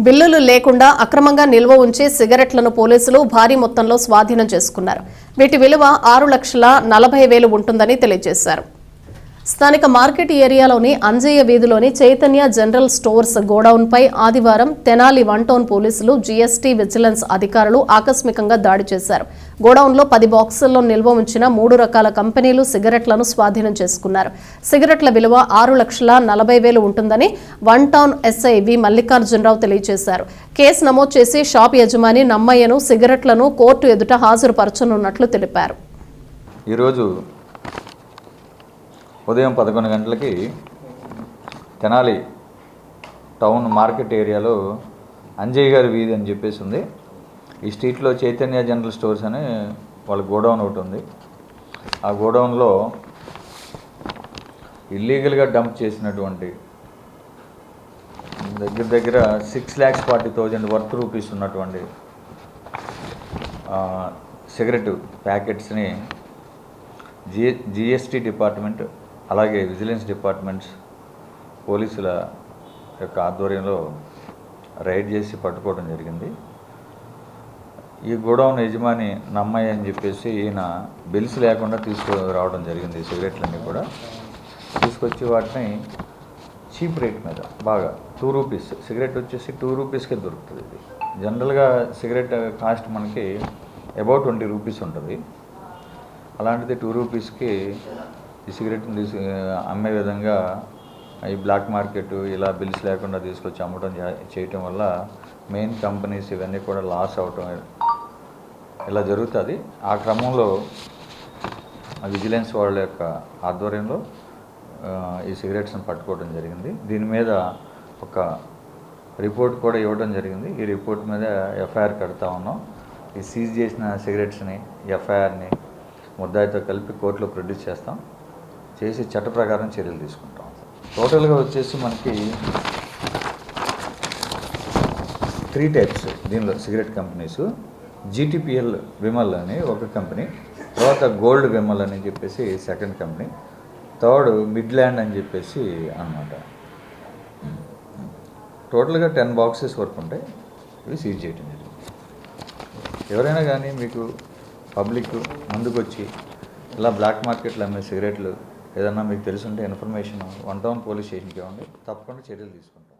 బిల్లులు లేకుండా అక్రమంగా నిల్వ ఉంచే సిగరెట్లను పోలీసులు భారీ మొత్తంలో స్వాధీనం చేసుకున్నారు. వీటి విలువ 6,40,000 ఉంటుందని తెలియజేశారు. స్థానిక మార్కెట్ ఏరియాలోని అంజయ్య వీధిలోని చైతన్య జనరల్ స్టోర్స్ గోడౌన్పై ఆదివారం తెనాలి 1 టౌన్ పోలీసులు జీఎస్టీ విజిలెన్స్ అధికారులు ఆకస్మికంగా దాడి చేశారు. గోడౌన్లో 10 బాక్సుల్లో నిల్వ ఉంచిన 3 రకాల కంపెనీలు సిగరెట్లను స్వాధీనం చేసుకున్నారు. సిగరెట్ల విలువ 6,40,000 ఉంటుందని 1 టౌన్ ఎస్ఐ వి మల్లికార్జునరావు తెలియజేశారు. కేసు నమోదు చేసి షాప్ యజమాని నమ్మయ్యను సిగరెట్లను కోర్టు ఎదుట హాజరుపరచనున్నట్లు తెలిపారు. ఈరోజు ఉదయం 11 గంటలకి తెనాలి టౌన్ మార్కెట్ ఏరియాలో అంజయ్ గారి వీధి అని చెప్పేసి ఉంది. ఈ స్ట్రీట్లో చైతన్య జనరల్ స్టోర్స్ అని వాళ్ళ గోడౌన్ ఒకటి ఉంది. ఆ గోడౌన్లో ఇల్లీగల్గా డంప్ చేసినటువంటి దగ్గర 6,40,000 వర్త్ రూపీస్ ఉన్నటువంటి సిగరెట్ ప్యాకెట్స్ని జిఎస్టీ డిపార్ట్మెంట్ అలాగే విజిలెన్స్ డిపార్ట్మెంట్స్ పోలీసుల యొక్క ఆధ్వర్యంలో రైడ్ చేసి పట్టుకోవడం జరిగింది. ఈ గోడౌన్ యజమాని నమ్మయ్య అని చెప్పేసి ఈయన బిల్స్ లేకుండా తీసుకురావడం జరిగింది. సిగరెట్లన్నీ కూడా తీసుకొచ్చి వాటిని చీప్ రేట్ మీద బాగా 2 రూపీస్ సిగరెట్ వచ్చేసి 2 రూపీస్కే దొరుకుతుంది. ఇది జనరల్గా సిగరెట్ కాస్ట్ మనకి అబౌట్ 20 రూపీస్ ఉంటుంది. అలాంటిది 2 రూపీస్కి ఈ సిగరెట్ని అమ్మే విధంగా ఈ బ్లాక్ మార్కెట్ ఇలా బిల్స్ లేకుండా తీసుకొచ్చి అమ్మడం చేయటం వల్ల మెయిన్ కంపెనీస్ ఇవన్నీ కూడా లాస్ అవటం ఇలా జరుగుతుంది. ఆ క్రమంలో విజిలెన్స్ వాళ్ళ యొక్క ఆధ్వర్యంలో ఈ సిగరెట్స్ని పట్టుకోవడం జరిగింది. దీని మీద ఒక రిపోర్ట్ కూడా ఇవ్వడం జరిగింది. ఈ రిపోర్ట్ మీద ఎఫ్ఐఆర్ కడతా ఉన్నాం. ఈ సీజ్ చేసిన సిగరెట్స్ని ఎఫ్ఐఆర్ని ముద్దాయితో కలిపి కోర్టులో ప్రొడ్యూస్ చేస్తాం. చేసి చట్ట ప్రకారం చర్యలు తీసుకుంటాం. టోటల్గా వచ్చేసి మనకి 3 టైప్స్ దీనిలో సిగరెట్ కంపెనీస్. జీటీపీఎల్ విమల్ అని ఒక కంపెనీ, తర్వాత గోల్డ్ విమల్ అని చెప్పేసి సెకండ్ కంపెనీ, థర్డ్ మిడ్ల్యాండ్ అని చెప్పేసి అన్నమాట. టోటల్గా 10 బాక్సెస్ వరకు ఉంటాయి. ఇవి సీజ్ చేయడం జరిగింది. ఎవరైనా కానీ మీకు పబ్లిక్ ముందుకొచ్చి ఇలా బ్లాక్ మార్కెట్లో అమ్మే సిగరెట్లు ఏదన్నా మీకు తెలుసుంటే ఇన్ఫర్మేషన్ 1 టౌన్ పోలీస్ స్టేషన్కి ఇవ్వండి. తప్పకుండా చర్యలు తీసుకుంటాం.